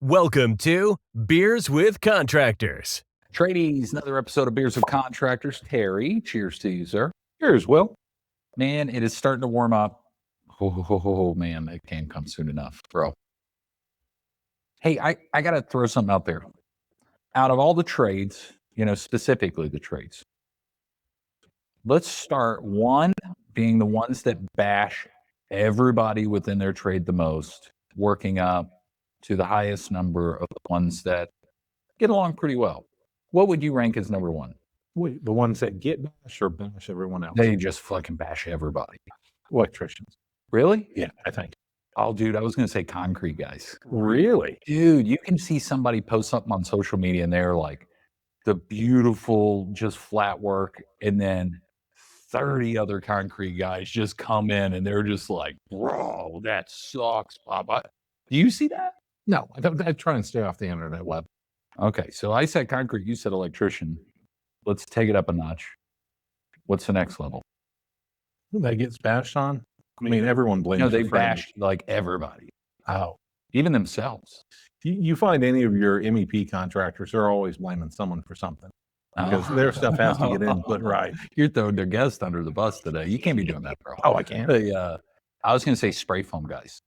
Welcome to Beers with Contractors. Tradies, another episode of Beers with Contractors. Terry, cheers to you, sir. Cheers, Will. Man, it is starting to warm up. Oh, man, it can't come soon enough, bro. Hey, I got to throw something out there. Out of all the trades, specifically the trades, let's start one being the ones that bash everybody within their trade the most, working up to the highest number of the ones that get along pretty well. What would you rank as number one? Wait, the ones that get bash or bash everyone else? They just fucking bash everybody. Electricians. Really? Yeah, I think. Oh, dude, I was going to say concrete guys. Really? Dude, you can see somebody post something on social media and they're like the beautiful, just flat work. And then 30 other concrete guys just come in and they're just like, bro, that sucks. Blah. Do you see that? No, I try and stay off the internet web. Okay, so I said concrete, you said electrician. Let's take it up a notch. What's the next level? That gets bashed on? I mean, everyone blames they their friends. bash like everybody, Oh. even themselves. You find any of your MEP contractors, they're always blaming someone for something. Because their stuff has to get input right. You're throwing their guest under the bus today. You can't be doing that, bro. Oh, I can't. I was going to say spray foam guys.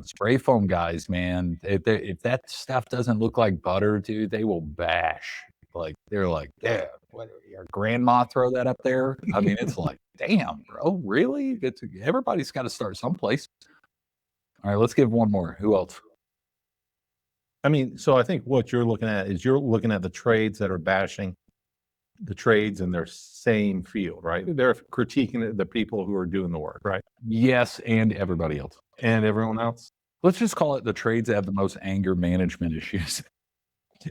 Spray foam guys, man. If that stuff doesn't look like butter, dude, they will bash. Like they're like, yeah, what, your grandma throw that up there? I mean, it's like, damn, bro, really? Everybody's got to start someplace. All right, let's give one more. Who else? I mean, so I think what you're looking at is you're looking at the trades that are bashing the trades in their same field, right? They're critiquing the people who are doing the work, right? Yes, and everybody else. And everyone else. Let's just call it the trades that have the most anger management issues.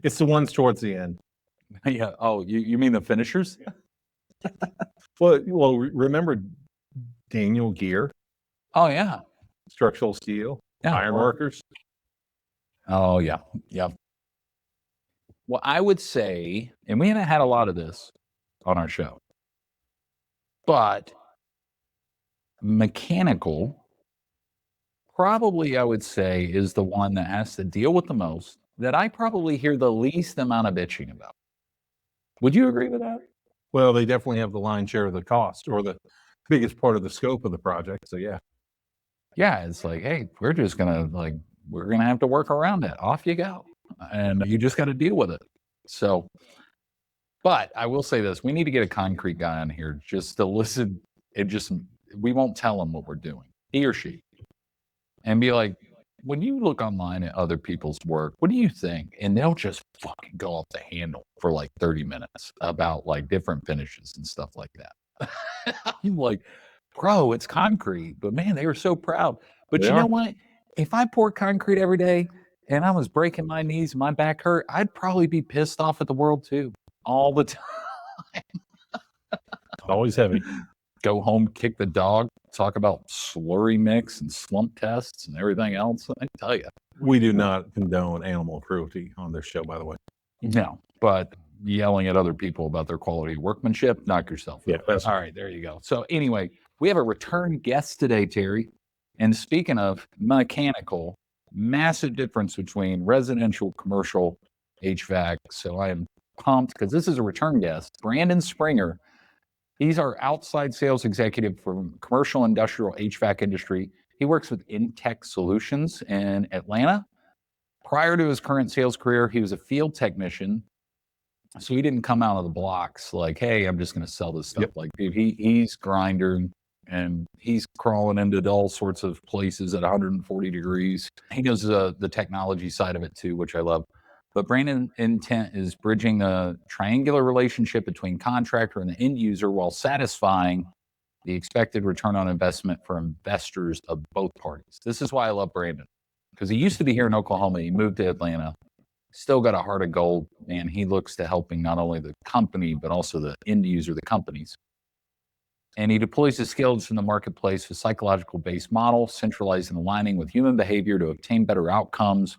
It's the ones towards the end. Yeah. Oh, you mean the finishers? Well, remember Daniel Gear, Oh, yeah. structural steel, Yeah. ironworkers. Oh, yeah. Yeah. Well, I would say, and we haven't had a lot of this on our show, but mechanical probably, I would say, is the one that has to deal with the most, that I probably hear the least amount of bitching about. Would you agree with that? Well, they definitely have the lion's share of the cost or the biggest part of the scope of the project. So yeah. Yeah, it's like, hey, we're gonna have to work around it. Off you go. And you just got to deal with it. So, but I will say this, we need to get a concrete guy on here just to listen. We won't tell him what we're doing, he or she, and be like, when you look online at other people's work, what do you think? And they'll just fucking go off the handle for like 30 minutes about like different finishes and stuff like that. I'm like, bro, it's concrete, but man, they were so proud. But you know what? If I pour concrete every day and I was breaking my knees, my back hurt, I'd probably be pissed off at the world too, all the time. Always heavy. Go home, kick the dog, talk about slurry mix and slump tests and everything else. I tell you. We do not condone animal cruelty on this show, by the way. No, but yelling at other people about their quality of workmanship, knock yourself out. Yeah. All right, there you go. So anyway, we have a return guest today, Terry. And speaking of mechanical, massive difference between residential, commercial HVAC. So I am pumped because this is a return guest, Brandon Sprenger. He's our outside sales executive for commercial industrial HVAC industry. He works with Intech Solutions in Atlanta. Prior to his current sales career, he was a field technician. So he didn't come out of the blocks like, hey, I'm just going to sell this stuff. Yep. Like he's grinding. And he's crawling into all sorts of places at 140 degrees. He knows the technology side of it too, which I love. But Brandon's intent is bridging the triangular relationship between contractor and the end user while satisfying the expected return on investment for investors of both parties. This is why I love Brandon, because he used to be here in Oklahoma. He moved to Atlanta. Still got a heart of gold, and he looks to helping not only the company, but also the end user, the companies. And he deploys his skills in the marketplace with psychological-based model, centralizing and aligning with human behavior to obtain better outcomes.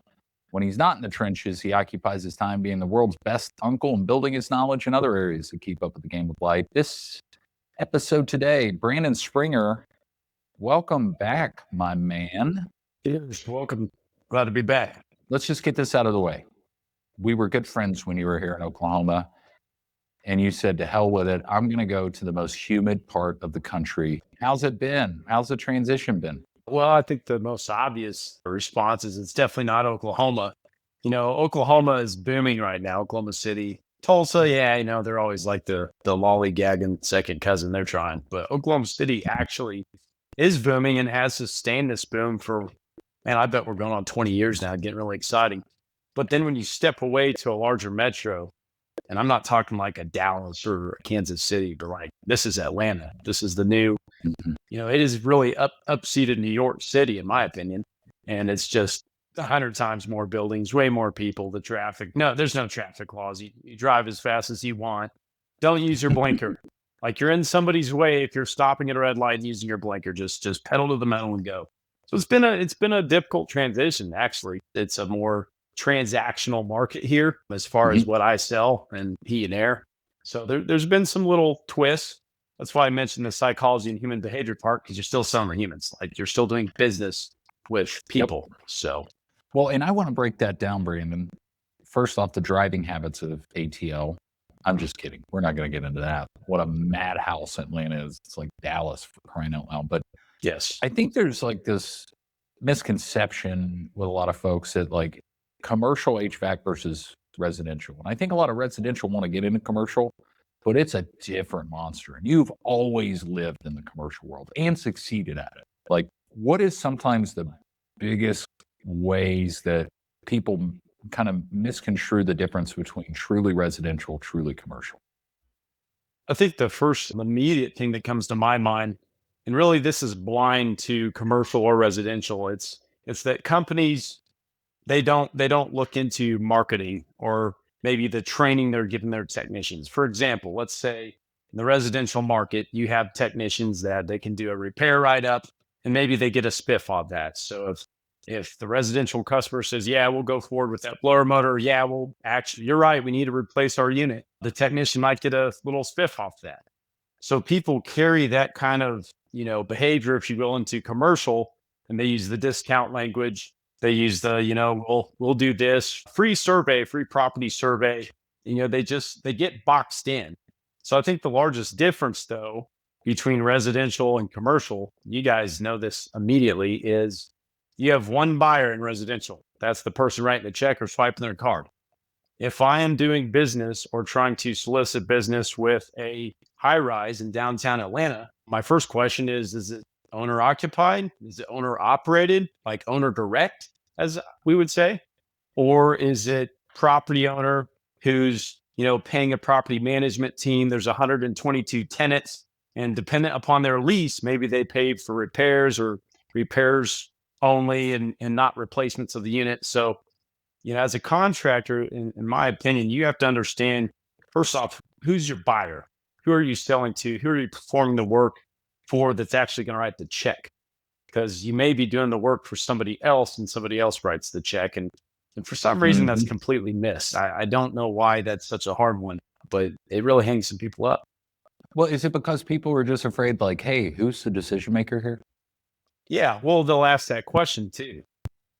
When he's not in the trenches, he occupies his time being the world's best uncle and building his knowledge in other areas to keep up with the game of life. This episode today, Brandon Sprenger, welcome back, my man. Yes, welcome. Glad to be back. let's just get this out of the way. We were good friends when you were here in Oklahoma, and you said, to hell with it, I'm going to go to the most humid part of the country. How's it been? How's the transition been? Well, I think the most obvious response is it's definitely not Oklahoma. Oklahoma is booming right now, Oklahoma City. Tulsa, yeah, they're always like the lollygagging second cousin. They're trying. But Oklahoma City actually is booming and has sustained this boom for, man, I bet we're going on 20 years now, getting really exciting. But then when you step away to a larger metro, and I'm not talking like a Dallas or a Kansas City, but like this is Atlanta. This is the new, it is really upseated New York City, in my opinion. And it's just 100 times more buildings, way more people, the traffic. No, there's no traffic laws. You drive as fast as you want. Don't use your blinker. Like you're in somebody's way if you're stopping at a red light and using your blinker. Just pedal to the metal and go. So it's been a difficult transition, actually. It's a more transactional market here as far as what I sell and heat and air. So there's been some little twists. That's why I mentioned the psychology and human behavior part, because you're still selling to humans. Like you're still doing business with people. Yep. So, well, and I want to break that down, Brandon. First off, the driving habits of ATL. I'm just kidding. We're not going to get into that. What a madhouse Atlanta is. It's like Dallas, for crying out loud. But yes, I think there's like this misconception with a lot of folks that like commercial HVAC versus residential. And I think a lot of residential want to get into commercial, but it's a different monster. And you've always lived in the commercial world and succeeded at it. Like, what is sometimes the biggest ways that people kind of misconstrue the difference between truly residential, truly commercial? I think the first immediate thing that comes to my mind, and really this is blind to commercial or residential, it's that companies, they don't look into marketing or maybe the training they're giving their technicians. For example, let's say in the residential market, you have technicians that they can do a repair write-up and maybe they get a spiff on that. So if the residential customer says, yeah, we'll go forward with that blower motor. Yeah, well, actually, you're right. We need to replace our unit. The technician might get a little spiff off that. So people carry that kind of, behavior, if you will, into commercial, and they use the discount language. They use the, we'll do this free survey, free property survey. They get boxed in. So I think the largest difference though, between residential and commercial, you guys know this immediately, is you have one buyer in residential. That's the person writing the check or swiping their card. If I am doing business or trying to solicit business with a high rise in downtown Atlanta, my first question is it owner occupied? Is it owner operated, like owner direct, as we would say? Or is it property owner who's, paying a property management team? There's 122 tenants, and dependent upon their lease, maybe they pay for repairs or repairs only and not replacements of the unit. So, as a contractor, in my opinion, you have to understand, first off, who's your buyer? Who are you selling to? Who are you performing the work for that's actually going to write the check? Because you may be doing the work for somebody else and somebody else writes the check. And for some reason, that's completely missed. I don't know why that's such a hard one, but it really hangs some people up. Well, is it because people are just afraid, like, hey, who's the decision maker here? Yeah, well, they'll ask that question too.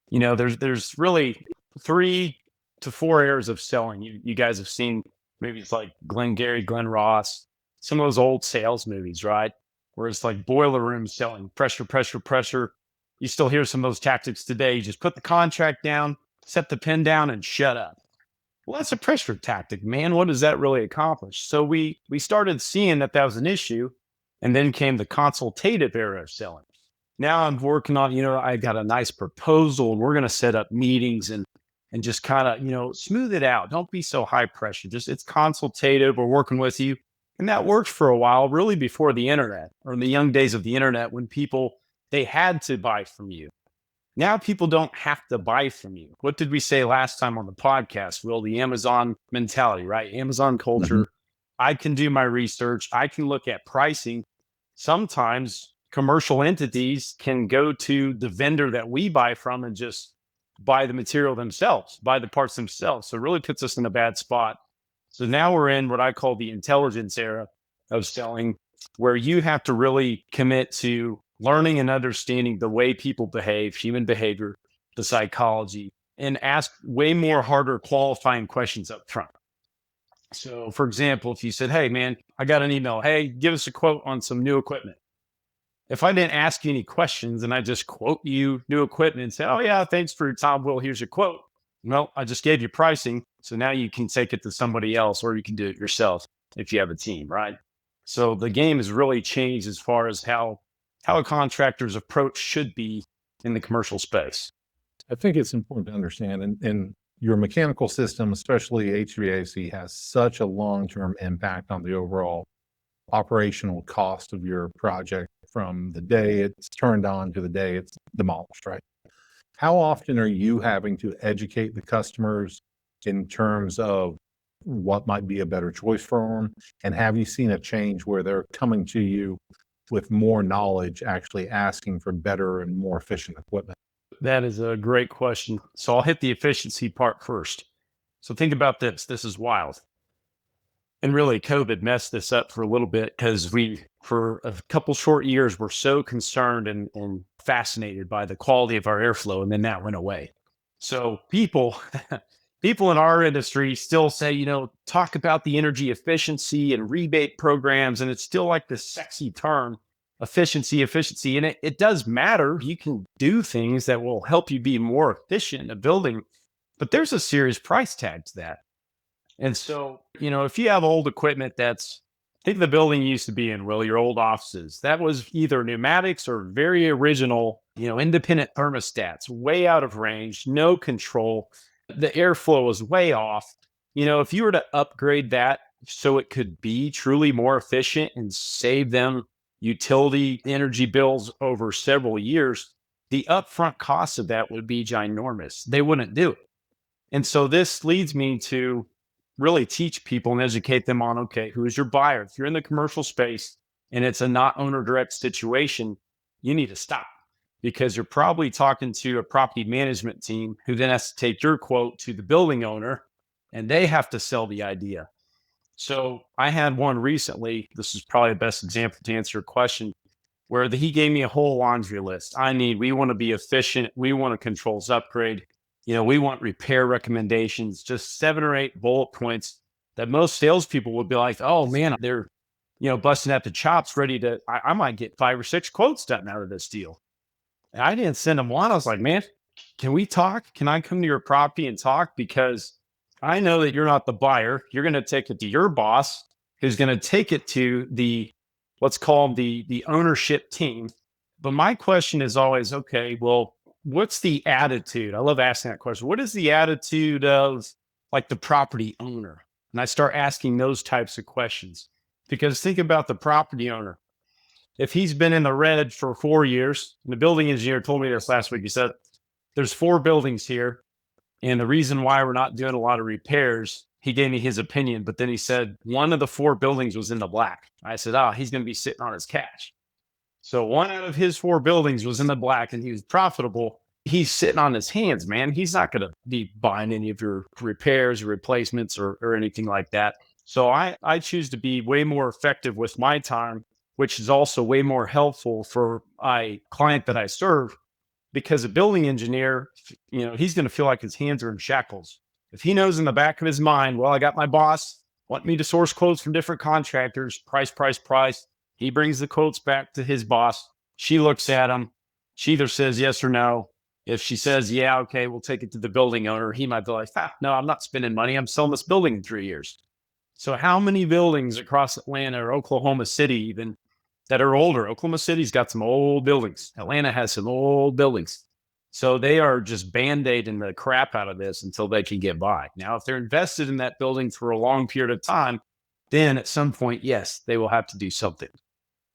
There's really 3 to 4 areas of selling. You guys have seen movies like Glengarry, Glen Ross, some of those old sales movies, right? Where it's like boiler room selling, pressure, pressure, pressure. You still hear some of those tactics today. You just put the contract down, set the pen down, and shut up. Well, that's a pressure tactic, man. What does that really accomplish? So we started seeing that was an issue, and then came the consultative era of selling. Now I'm working on, I got a nice proposal, and we're going to set up meetings and just kind of, smooth it out. Don't be so high pressure. Just it's consultative. We're working with you. And that worked for a while, really before the internet, or in the young days of the internet, when people, they had to buy from you. Now people don't have to buy from you. What did we say last time on the podcast? Well, the Amazon mentality, right? Amazon culture. I can do my research. I can look at pricing. Sometimes commercial entities can go to the vendor that we buy from and just buy the material themselves, buy the parts themselves. So it really puts us in a bad spot. So now we're in what I call the intelligence era of selling, where you have to really commit to learning and understanding the way people behave, human behavior, the psychology, and ask way more harder qualifying questions up front. So for example, if you said, hey man, I got an email, hey, give us a quote on some new equipment. If I didn't ask you any questions and I just quote you new equipment and say, oh yeah, thanks for your time, Will, here's your quote. Well, I just gave you pricing. So now you can take it to somebody else, or you can do it yourself if you have a team, right? So the game has really changed as far as how a contractor's approach should be in the commercial space. I think it's important to understand, and your mechanical system, especially HVAC, has such a long-term impact on the overall operational cost of your project from the day it's turned on to the day it's demolished, right? How often are you having to educate the customers in terms of what might be a better choice for them? And have you seen a change where they're coming to you with more knowledge, actually asking for better and more efficient equipment? That is a great question. So I'll hit the efficiency part first. So think about this. This is wild. And really, COVID messed this up for a little bit because for a couple short years, we're so concerned and fascinated by the quality of our airflow. And then that went away. So people in our industry still say, talk about the energy efficiency and rebate programs. And it's still like this sexy term, efficiency. And it does matter. You can do things that will help you be more efficient in a building, but there's a serious price tag to that. And so, if you have old equipment think the building you used to be in, Will, your old offices, that was either pneumatics or very original, independent thermostats, way out of range, no control. The airflow was way off. If you were to upgrade that so it could be truly more efficient and save them utility energy bills over several years, the upfront cost of that would be ginormous. They wouldn't do it. And so this leads me to really teach people and educate them on, okay, who is your buyer? If you're in the commercial space and it's a not owner direct situation, you need to stop, because you're probably talking to a property management team who then has to take your quote to the building owner and they have to sell the idea. So I had one recently, this is probably the best example to answer your question, where he gave me a whole laundry list. We want to be efficient. We want a controls upgrade. We want repair recommendations, just 7 or 8 bullet points that most salespeople would be like, oh man, they're, busting at the chops ready to, I might get 5 or 6 quotes done out of this deal. And I didn't send them one. I was like, man, can we talk? Can I come to your property and talk? Because I know that you're not the buyer. You're going to take it to your boss, who's going to take it to let's call them the ownership team. But my question is always, okay, well, what's the attitude? I love asking that question. What is the attitude of like the property owner? And I start asking those types of questions, because think about the property owner. If he's been in the red for 4 years, and the building engineer told me this last week, he said, there's 4 buildings here. And the reason why we're not doing a lot of repairs, he gave me his opinion, but then he said, one of the 4 buildings was in the black. I said, he's going to be sitting on his cash. So 1 out of his 4 buildings was in the black and he was profitable. He's sitting on his hands, man. He's not going to be buying any of your repairs or replacements or anything like that. So I choose to be way more effective with my time, which is also way more helpful for my client that I serve, because a building engineer, he's going to feel like his hands are in shackles. If he knows in the back of his mind, well, I got my boss want me to source quotes from different contractors, price. He brings the quotes back to his boss. She looks at them. She either says yes or no. If she says, yeah, okay, we'll take it to the building owner, he might be like, no, I'm not spending money. I'm selling this building in 3 years. So how many buildings across Atlanta or Oklahoma City even that are older? Oklahoma City's got some old buildings. Atlanta has some old buildings. So they are just band-aiding the crap out of this until they can get by. Now, if they're invested in that building for a long period of time, then at some point, yes, they will have to do something.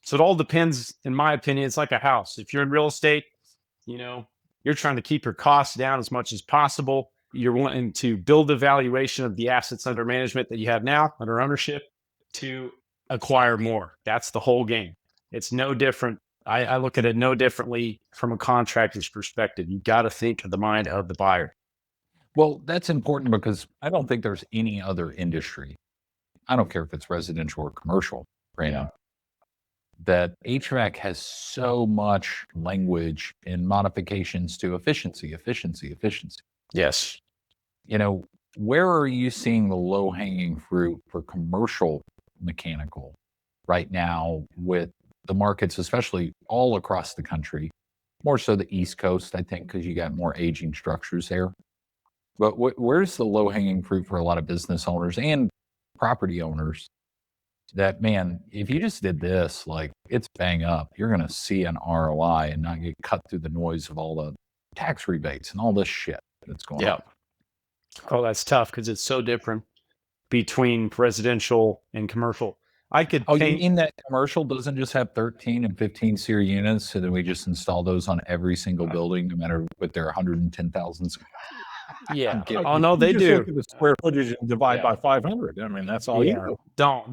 So it all depends, in my opinion. It's like a house. If you're in real estate, you're trying to keep your costs down as much as possible. You're wanting to build the valuation of the assets under management that you have now under ownership to acquire more. That's the whole game. It's no different. I look at it no differently from a contractor's perspective. You got to think of the mind of the buyer. Well, that's important because I don't think there's any other industry, I don't care if it's residential or commercial, Brandon, that HVAC has so much language and modifications to efficiency. Yes. Where are you seeing the low hanging fruit for commercial mechanical right now with the markets, especially all across the country, more so the East Coast, I think, because you got more aging structures there. But where's the low hanging fruit for a lot of business owners and property owners that, man, if you just did this, like it's bang up, you're going to see an ROI and not get cut through the noise of all the tax rebates and all this shit that's going on. Oh, that's tough because it's so different between residential and commercial. I could Oh, you paint. mean that commercial doesn't just have 13 and 15 SEER units, so then we just install those on every single building, no matter what their 110,000? Yeah. kidding. Oh no, You they just do. look at the square footage and divide Yeah. by 500. I mean, that's all you Yeah. do.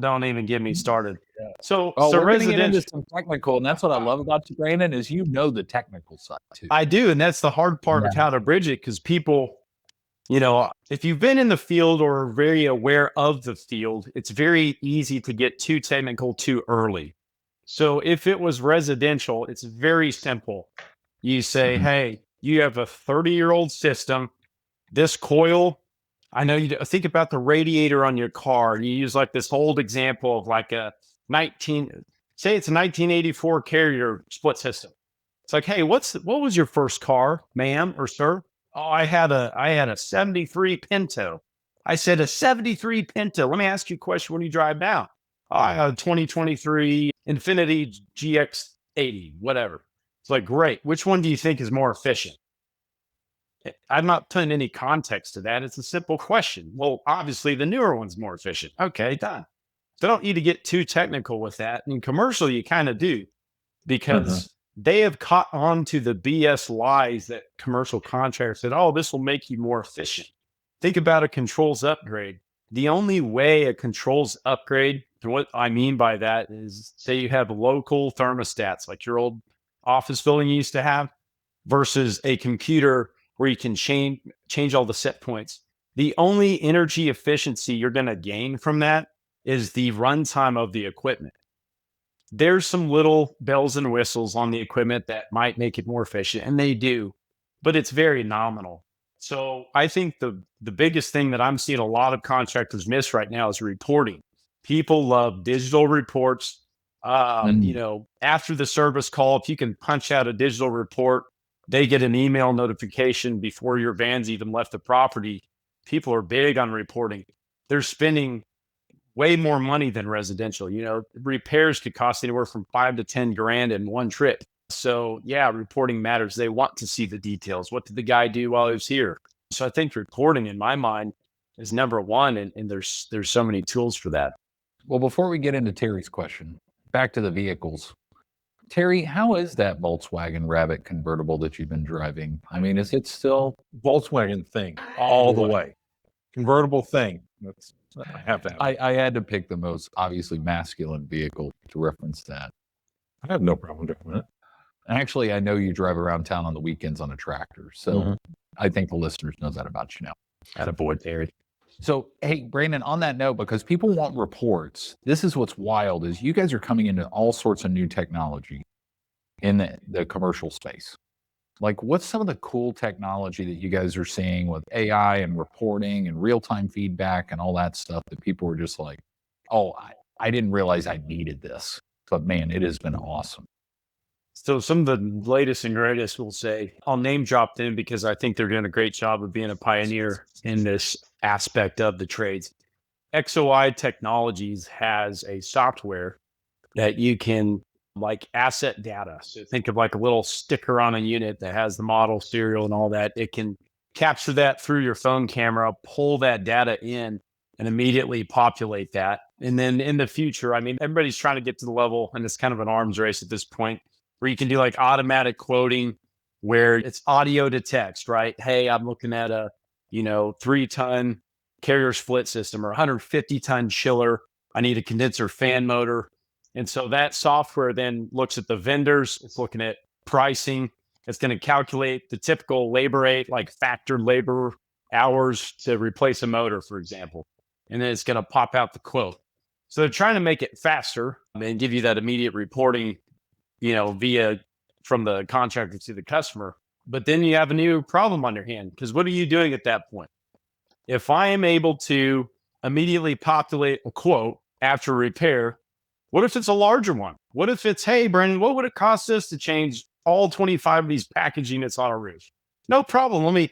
Don't even get me started. Yeah. So Oh, we're going to get residential. into some technical, and that's what I love about you, Brandon, is the technical side too. I do, and that's the hard part of how to bridge it because people, if you've been in the field or are very aware of the field, it's very easy to get too technical too early. So if it was residential, it's very simple. You say, hey, you have a 30-year-old system. This coil, I know you think about the radiator on your car. And you use like this old example of like a say it's a 1984 Carrier split system. It's like, hey, what was your first car, ma'am or sir? Oh, I had a 73 Pinto. I said a 73 Pinto. Let me ask you a question when you drive now. Oh, I had a 2023 Infiniti GX80, whatever. It's like, great. Which one do you think is more efficient? I'm not putting any context to that. It's a simple question. Well, obviously the newer one's more efficient. Okay, done. So I don't need to get too technical with that. In commercial, you kind of do because they have caught on to the BS lies that commercial contractors said, oh, this will make you more efficient. Think about a controls upgrade. The only way a controls upgrade, and what I mean by that is, say you have local thermostats like your old office building you used to have versus a computer where you can change all the set points. The only energy efficiency you're going to gain from that is the runtime of the equipment. There's some little bells and whistles on the equipment that might make it more efficient, and they do, but it's very nominal. So I think the biggest thing that I'm seeing a lot of contractors miss right now is reporting. People love digital reports. After the service call, if you can punch out a digital report, they get an email notification before your van's even left the property. People are big on reporting. They're spending way more money than residential. Repairs could cost anywhere from $5 to $10,000 in one trip. So yeah, reporting matters. They want to see the details. What did the guy do while he was here? So I think reporting, in my mind, is number one, and there's so many tools for that. Well, before we get into Terry's question, back to the vehicles. Terry, how is that Volkswagen Rabbit convertible that you've been driving? I mean, is it still Volkswagen thing all the way. Convertible thing. I have that. I had to pick the most obviously masculine vehicle to reference that. I have no problem doing it. Actually, I know you drive around town on the weekends on a tractor. So I think the listeners know that about you now. Attaboy, Terry. So, hey, Brandon, on that note, because people want reports, this is what's wild is you guys are coming into all sorts of new technology in the commercial space. Like, what's some of the cool technology that you guys are seeing with AI and reporting and real-time feedback and all that stuff that people were just like, oh, I didn't realize I needed this. But man, it has been awesome. So some of the latest and greatest, we'll say, I'll name drop them because I think they're doing a great job of being a pioneer in this aspect of the trades. XOI Technologies has a software that you can like asset data. So think of like a little sticker on a unit that has the model, serial, and all that. It can capture that through your phone camera, pull that data in, and immediately populate that. And then in the future, I mean, everybody's trying to get to the level, and it's kind of an arms race at this point, where you can do like automatic quoting where it's audio to text, right? Hey, I'm looking at a, 3-ton Carrier split system or 150-ton chiller. I need a condenser fan motor. And so that software then looks at the vendors. It's looking at pricing. It's going to calculate the typical labor rate, like factored labor hours to replace a motor, for example. And then it's going to pop out the quote. So they're trying to make it faster and give you that immediate reporting, via from the contractor to the customer. But then you have a new problem on your hand, because what are you doing at that point? If I am able to immediately populate a quote after repair, what if it's a larger one? What if it's, hey, Brandon, what would it cost us to change all 25 of these package units on our roof? No problem. Let me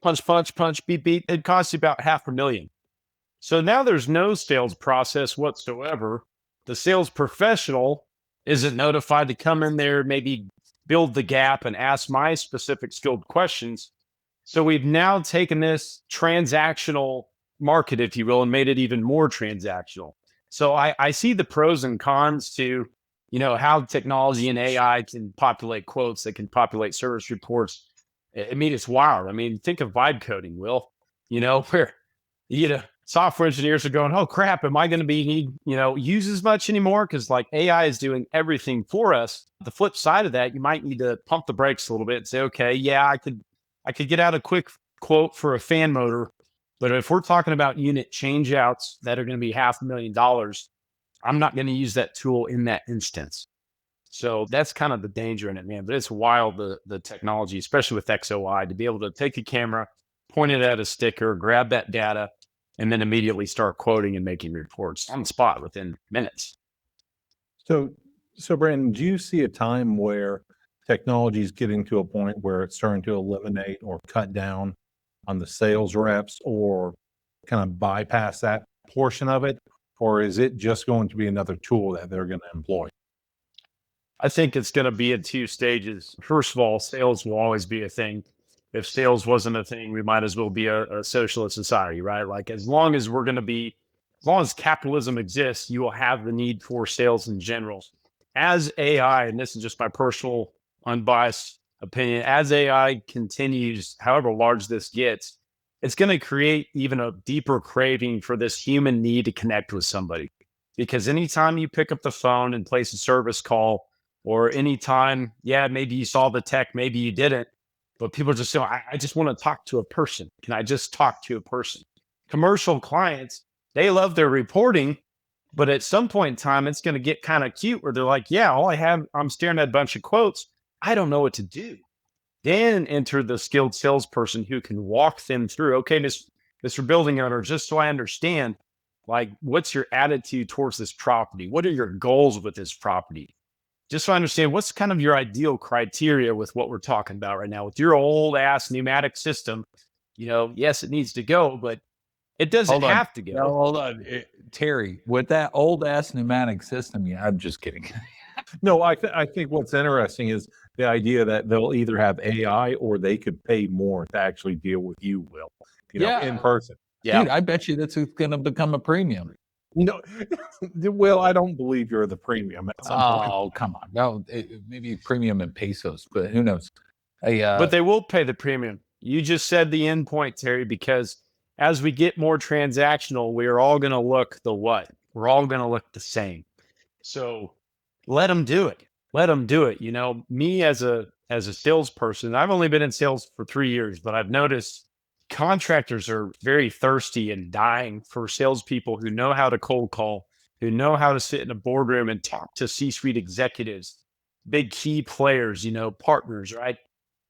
punch, beep, beep. It costs you about $500,000. So now there's no sales process whatsoever. The sales professional isn't notified to come in there, maybe build the gap and ask my specific skilled questions. So we've now taken this transactional market, if you will, and made it even more transactional. So I see the pros and cons to, how technology and AI can populate quotes, that can populate service reports. I mean, it's wild. I mean, think of vibe coding, Will, where, software engineers are going, oh crap, am I going to be use as much anymore? Because like AI is doing everything for us. The flip side of that, you might need to pump the brakes a little bit and say, okay, yeah, I could get out a quick quote for a fan motor, but if we're talking about unit change outs that are going to be $500,000, I'm not going to use that tool in that instance. So that's kind of the danger in it, man. But it's wild, the technology, especially with XOI, to be able to take a camera, point it at a sticker, grab that data, and then immediately start quoting and making reports on the spot within minutes. So Brandon, do you see a time where technology is getting to a point where it's starting to eliminate or cut down on the sales reps, or kind of bypass that portion of it? Or is it just going to be another tool that they're going to employ? I think it's going to be in two stages. First of all, sales will always be a thing. If sales wasn't a thing, we might as well be a socialist society, right? Like as long as capitalism exists, you will have the need for sales in general. As AI, and this is just my personal unbiased opinion, as AI continues, however large this gets, it's going to create even a deeper craving for this human need to connect with somebody. Because anytime you pick up the phone and place a service call, or anytime, maybe you saw the tech, maybe you didn't, but people just say, I just want to talk to a person. Can I just talk to a person? Commercial clients, they love their reporting, but at some point in time, it's going to get kind of cute where they're like, I'm staring at a bunch of quotes. I don't know what to do. Then enter the skilled salesperson who can walk them through, okay, Mr. Building Owner, just so I understand, like, what's your attitude towards this property? What are your goals with this property? Just so I understand, what's kind of your ideal criteria with what we're talking about right now? With your old ass pneumatic system, yes, it needs to go, but it doesn't have to go. No, hold on. Terry, with that old ass pneumatic system, I'm just kidding. No, I think what's interesting is the idea that they'll either have AI or they could pay more to actually deal with you, Will, in person. Yeah. Dude, I bet you that's going to become a premium. Well, I don't believe you're the premium at some point. Oh, come on. No, maybe premium in pesos, but who knows? But they will pay the premium. You just said the end point, Terry, because as we get more transactional, we are all going to look the what? We're all going to look the same. So let them do it. Let them do it. Me as a salesperson, I've only been in sales for 3 years, but I've noticed contractors are very thirsty and dying for salespeople who know how to cold call, who know how to sit in a boardroom and talk to C-suite executives, big key players, partners, right?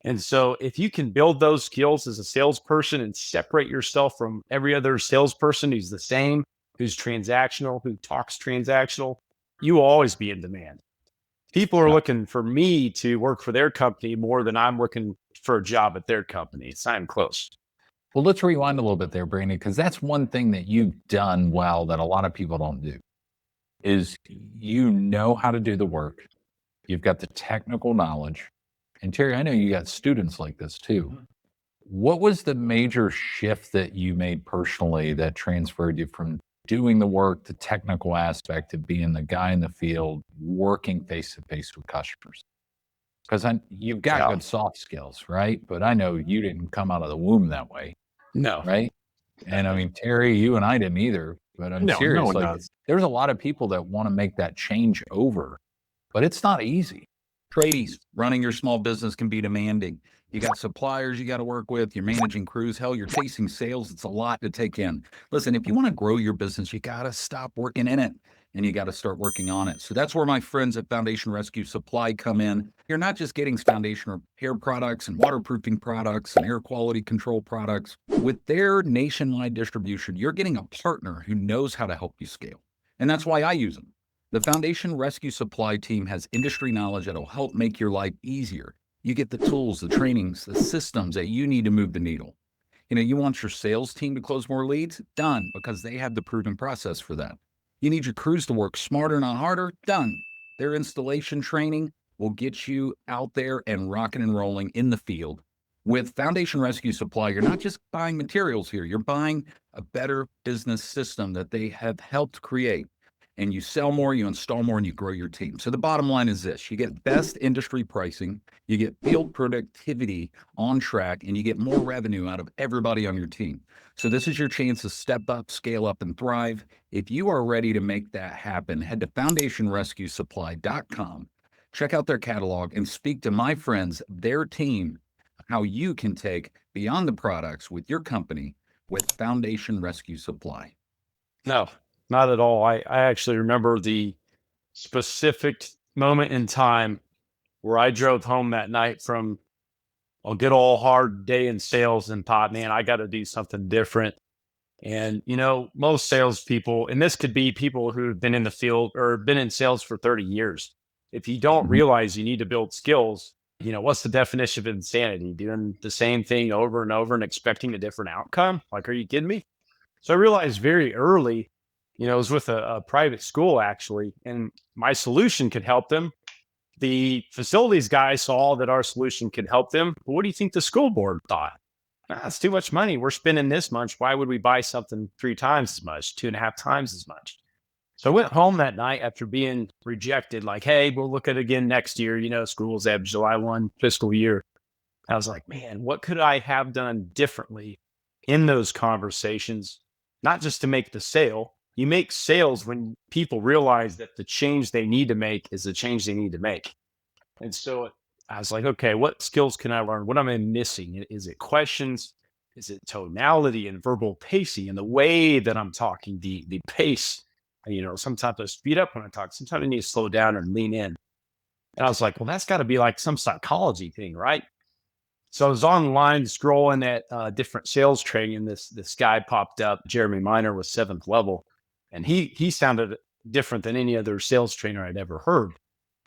And so if you can build those skills as a salesperson and separate yourself from every other salesperson who's the same, who's transactional, who talks transactional, you will always be in demand. People are looking for me to work for their company more than I'm looking for a job at their company. It's not even close. Well, let's rewind a little bit there, Brandon, because that's one thing that you've done well that a lot of people don't do, is you know how to do the work. You've got the technical knowledge. And Terry, I know you got students like this too. What was the major shift that you made personally that transferred you from doing the work, the technical aspect, to being the guy in the field, working face-to-face with customers? Because you've got good soft skills, right? But I know you didn't come out of the womb that way. No. Right? And I mean, Terry, you and I didn't either, but I'm serious. No one like, does. There's a lot of people that want to make that change over, but it's not easy. Tradies, running your small business can be demanding. You got suppliers you got to work with. You're managing crews. Hell, you're chasing sales. It's a lot to take in. Listen, if you want to grow your business, you got to stop working in it and you got to start working on it. So that's where my friends at Foundation Rescue Supply come in. You're not just getting foundation repair products and waterproofing products and air quality control products. With their nationwide distribution, you're getting a partner who knows how to help you scale. And that's why I use them. The Foundation Rescue Supply team has industry knowledge that'll help make your life easier. You get the tools, the trainings, the systems that you need to move the needle. You want your sales team to close more leads? Done, because they have the proven process for that. You need your crews to work smarter, not harder? Done. Their installation training will get you out there and rocking and rolling in the field. With Foundation Rescue Supply, you're not just buying materials here, you're buying a better business system that they have helped create. And you sell more, you install more, and you grow your team. So the bottom line is this: you get best industry pricing, you get field productivity on track, and you get more revenue out of everybody on your team. So this is your chance to step up, scale up, and thrive. If you are ready to make that happen, head to foundationrescuesupply.com, check out their catalog, and speak to my friends, their team, how you can take beyond the products with your company with Foundation Rescue Supply. No, not at all. I actually remember the specific moment in time where I drove home that night from a good old hard day in sales and thought, man, I got to do something different. And, most salespeople, and this could be people who've been in the field or been in sales for 30 years. If you don't realize you need to build skills, what's the definition of insanity? Doing the same thing over and over and expecting a different outcome? Like, are you kidding me? So I realized very early, it was with a private school actually, and my solution could help them. The facilities guy saw that our solution could help them. But what do you think the school board thought? It's too much money. We're spending this much. Why would we buy something 3 times as much, 2.5 times as much? So I went home that night after being rejected, like, hey, we'll look at it again next year. Schools have July 1 fiscal year. I was like, man, what could I have done differently in those conversations? Not just to make the sale. You make sales when people realize that the change they need to make is the change they need to make. And so I was like, okay, what skills can I learn? What am I missing? Is it questions? Is it tonality and verbal pacing and the way that I'm talking, the pace? Sometimes I speed up when I talk. Sometimes I need to slow down and lean in. And I was like, well, that's got to be like some psychology thing, right? So I was online scrolling at different sales training. This guy popped up. Jeremy Miner was 7th level. And he sounded different than any other sales trainer I'd ever heard.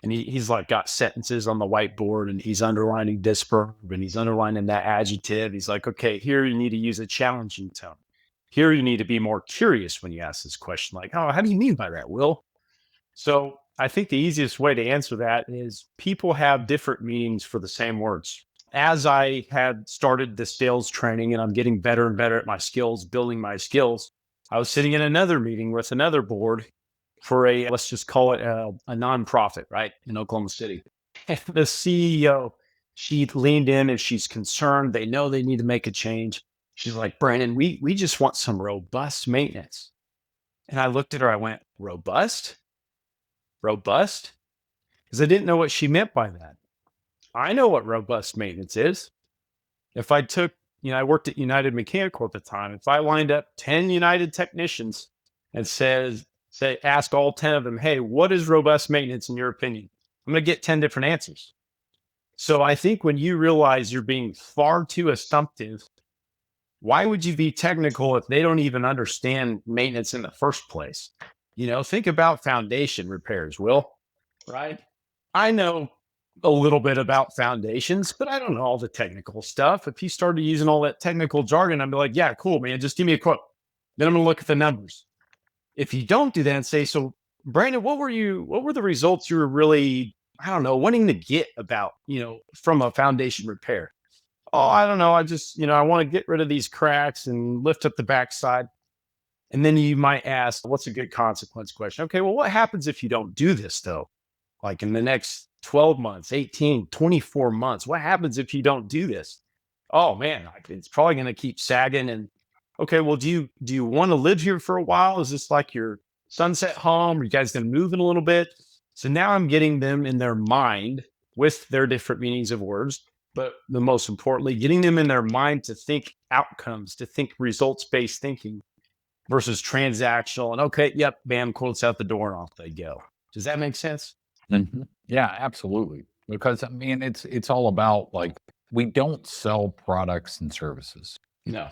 And he's like got sentences on the whiteboard and he's underlining this verb and he's underlining that adjective. He's like, okay, here you need to use a challenging tone. Here you need to be more curious when you ask this question. Like, oh, how do you mean by that, Will? So I think the easiest way to answer that is people have different meanings for the same words. As I had started the sales training and I'm getting better and better at my skills, building my skills, I was sitting in another meeting with another board for let's just call it a nonprofit, right, in Oklahoma City. And the CEO, she leaned in and she's concerned. They know they need to make a change. She's like, Brandon, we just want some robust maintenance. And I looked at her, I went, robust? Robust? Because I didn't know what she meant by that. I know what robust maintenance is. If I took, I worked at United Mechanical at the time. If I lined up 10 United technicians and ask all 10 of them, hey, what is robust maintenance in your opinion? I'm going to get 10 different answers. So I think when you realize you're being far too assumptive, why would you be technical if they don't even understand maintenance in the first place? Think about foundation repairs, Will, right? I know a little bit about foundations, but I don't know all the technical stuff. If you started using all that technical jargon, I'd be like, yeah, cool, man. Just give me a quote. Then I'm going to look at the numbers. If you don't do that and say, so Brandon, what were the results you were really, wanting to get about, from a foundation repair? Oh, I don't know. I just, I want to get rid of these cracks and lift up the backside. And then you might ask, what's a good consequence question? Okay, well, what happens if you don't do this though? Like in the next 12 months, 18, 24 months, what happens if you don't do this? Oh man, it's probably going to keep sagging. And okay, well, do you want to live here for a while? Is this like your sunset home? Are you guys going to move in a little bit? So now I'm getting them in their mind with their different meanings of words, but the most importantly, getting them in their mind to think outcomes, to think results-based thinking. versus transactional. And okay, yep, bam, quotes out the door and off they go. Does that make sense? Mhm. Yeah, absolutely. Because I mean, it's all about like, we don't sell products and services. No.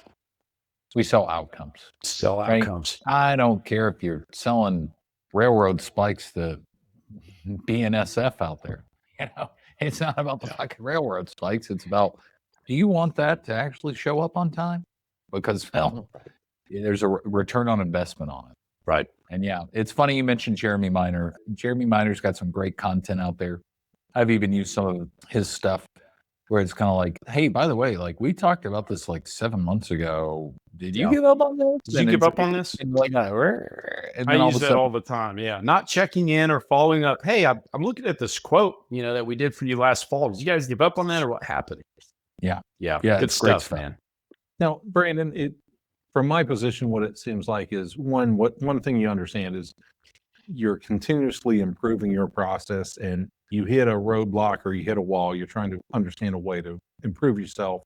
We sell outcomes. Sell Right. outcomes. I don't care if you're selling railroad spikes to BNSF out there. It's not about the fucking railroad spikes. It's about, do you want that to actually show up on time? Because, well, there's a return on investment on it. Right. And yeah, it's funny you mentioned Jeremy Miner. Jeremy Miner's got some great content out there. I've even used some of his stuff where it's kind of like, hey, by the way, like we talked about this like 7 months ago. Did you give up on this? Did you give up on this? And like, and I then all use of a that sudden, all the time. Yeah. Not checking in or following up. Hey, I'm looking at this quote, that we did for you last fall. Did you guys give up on that or what happened? Yeah. Yeah. Yeah, Good it's great stuff, man. Now, Brandon, from my position, what it seems like is one thing you understand is you're continuously improving your process, and you hit a roadblock or you hit a wall, you're trying to understand a way to improve yourself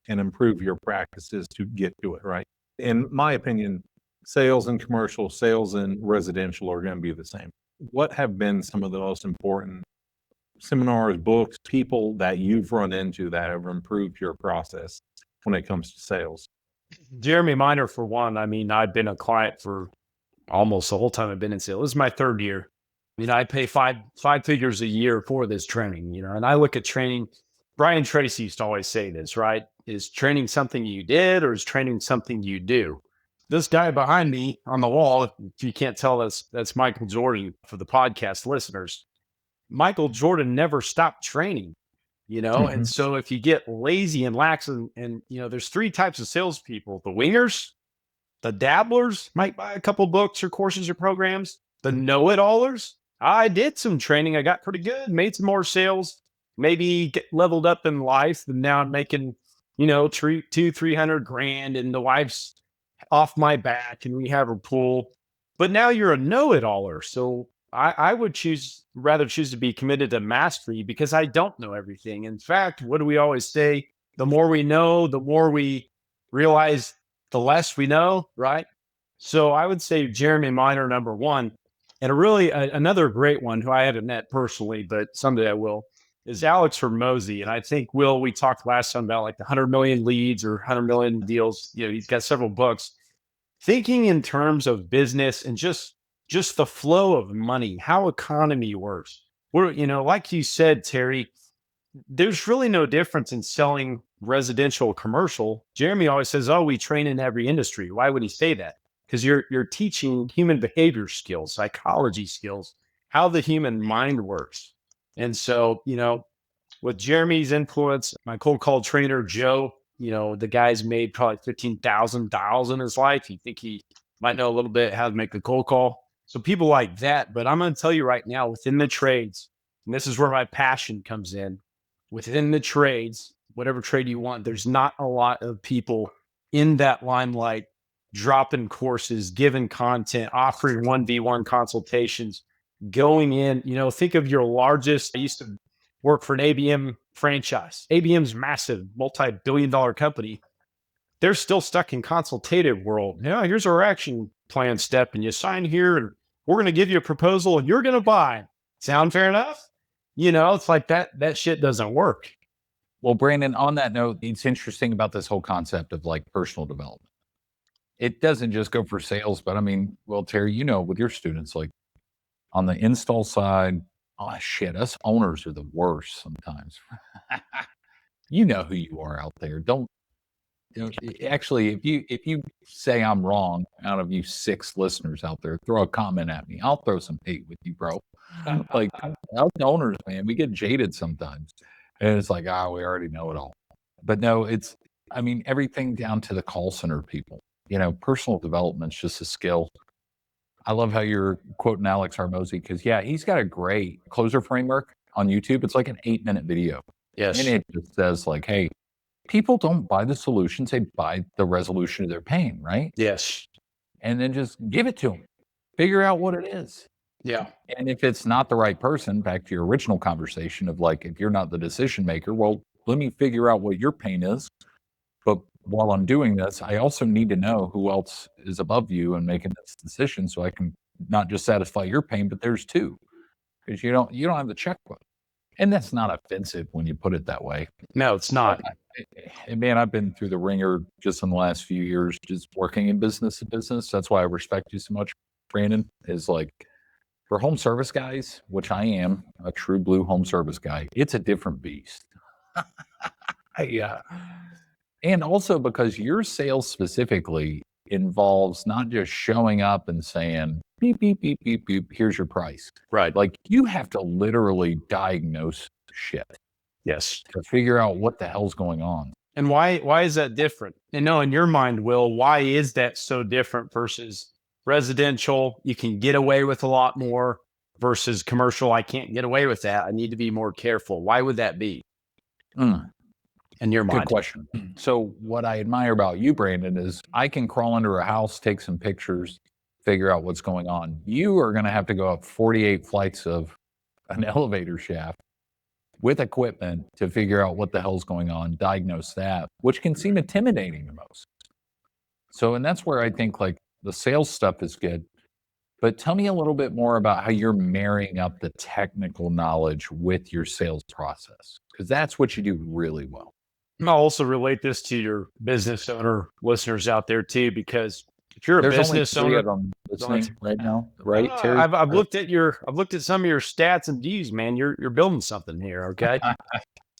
and improve your practices to get to it, right? In my opinion, sales and commercial, sales and residential are going to be the same. What have been some of the most important seminars, books, people that you've run into that have improved your process when it comes to sales? Jeremy Miner, for one. I mean, I've been a client for almost the whole time I've been in sales. This is my third year. I pay five figures a year for this training, and I look at training. Brian Tracy used to always say this, right? Is training something you did or is training something you do? This guy behind me on the wall, if you can't tell, that's Michael Jordan for the podcast listeners. Michael Jordan never stopped training, and so if you get lazy and lax and there's three types of salespeople: the wingers, the dabblers might buy a couple books or courses or programs, the know-it-allers. I did some training. I got pretty good, made some more sales, maybe get leveled up in life. And now I'm making, 300 grand and the wife's off my back and we have a pool. But now you're a know-it-aller. So I would rather choose to be committed to mastery because I don't know everything. In fact, what do we always say? The more we know, the more we realize the less we know, right? So I would say Jeremy Miner, number one. And another great one who I haven't met personally, but someday I will, is Alex Hormozi. And I think, Will, we talked last time about like the 100 million leads or 100 million deals. He's got several books. Thinking in terms of business and just the flow of money, how economy works. Like you said, Terry, there's really no difference in selling residential or commercial. Jeremy always says, oh, we train in every industry. Why would he say that? Because you're teaching human behavior skills, psychology skills, how the human mind works. And so, with Jeremy's influence, my cold call trainer, Joe, the guy's made probably $15,000 in his life. You think he might know a little bit how to make a cold call. So people like that. But I'm going to tell you right now, within the trades, and this is where my passion comes in, within the trades, whatever trade you want, there's not a lot of people in that limelight dropping courses, giving content, offering 1v1 consultations, going in, think of your largest. I used to work for an ABM franchise. ABM's massive, multi-billion-dollar company. They're still stuck in consultative world. Here's our action plan step, and you sign here, and we're going to give you a proposal, and you're going to buy. Sound fair enough? It's like that shit doesn't work. well, Brandon, on that note, it's interesting about this whole concept of like personal development. It doesn't just go for sales, but I mean, well, Terry, with your students, like on the install side, oh shit, us owners are the worst sometimes. You know who you are out there. Actually, if you say I'm wrong, out of you 6 listeners out there, throw a comment at me. I'll throw some hate with you, bro. Like us owners, man, we get jaded sometimes, and it's like, we already know it all. But no, everything down to the call center people. Personal development's just a skill. I love how you're quoting Alex Hormozi because, he's got a great closer framework on YouTube. It's like an 8-minute video. Yes. And it just says like, hey, people don't buy the solutions. They buy the resolution of their pain, right? Yes. And then just give it to them. Figure out what it is. Yeah. And if it's not the right person, back to your original conversation of like, if you're not the decision maker, well, let me figure out what your pain is. But while I'm doing this, I also need to know who else is above you and making this decision so I can not just satisfy your pain, but theirs too. Because you don't have the checkbook. And that's not offensive when you put it that way. No, it's not. And man, I've been through the ringer just in the last few years, just working in business to business. That's why I respect you so much, Brandon, is like for home service guys, which I am a true blue home service guy, it's a different beast. Yeah. And also because your sales specifically involves not just showing up and saying, beep, beep, beep, beep, beep, here's your price. Right. Like you have to literally diagnose shit Yes. to figure out what the hell's going on. And why is that different? And no, in your mind, Will, why is that so different versus residential? You can get away with a lot more versus commercial. I can't get away with that. I need to be more careful. Why would that be? In your mind? Good question. So what I admire about you, Brandon, is I can crawl under a house, take some pictures, figure out what's going on. You are going to have to go up 48 flights of an elevator shaft with equipment to figure out what the hell's going on, diagnose that, which can seem intimidating to most. So, and that's where I think like the sales stuff is good. But tell me a little bit more about how you're marrying up the technical knowledge with your sales process, because that's what you do really well. I'll also relate this to your business owner listeners out there too, because if you're a There's business only 3 owner, of them listening right now, right, Terry? I've looked at some of your stats and views, man. You're building something here, okay?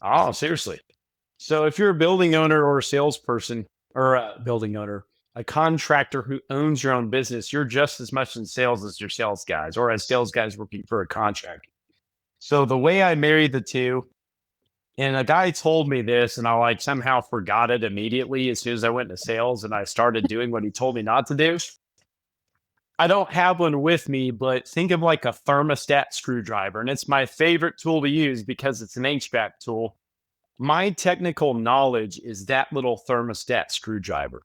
Oh, seriously. So if you're a building owner or a salesperson or a building owner, a contractor who owns your own business, you're just as much in sales as your sales guys or as sales guys working for a contractor. So the way I marry the two, and a guy told me this and I like somehow forgot it immediately as soon as I went into sales and I started doing what he told me not to do. I don't have one with me, but think of like a thermostat screwdriver. And it's my favorite tool to use because it's an HVAC tool. My technical knowledge is that little thermostat screwdriver.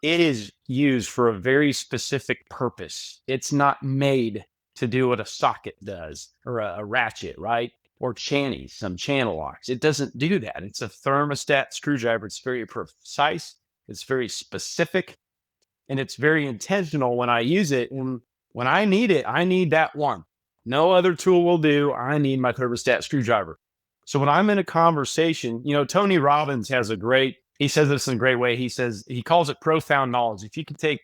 It is used for a very specific purpose. It's not made to do what a socket does or a ratchet, right? Or channies, some channel locks. It doesn't do that. It's a thermostat screwdriver. It's very precise. It's very specific. And it's very intentional when I use it. And when I need it, I need that one. No other tool will do. I need my thermostat screwdriver. So when I'm in a conversation, Tony Robbins has he says this in a great way. He calls it profound knowledge. If you can take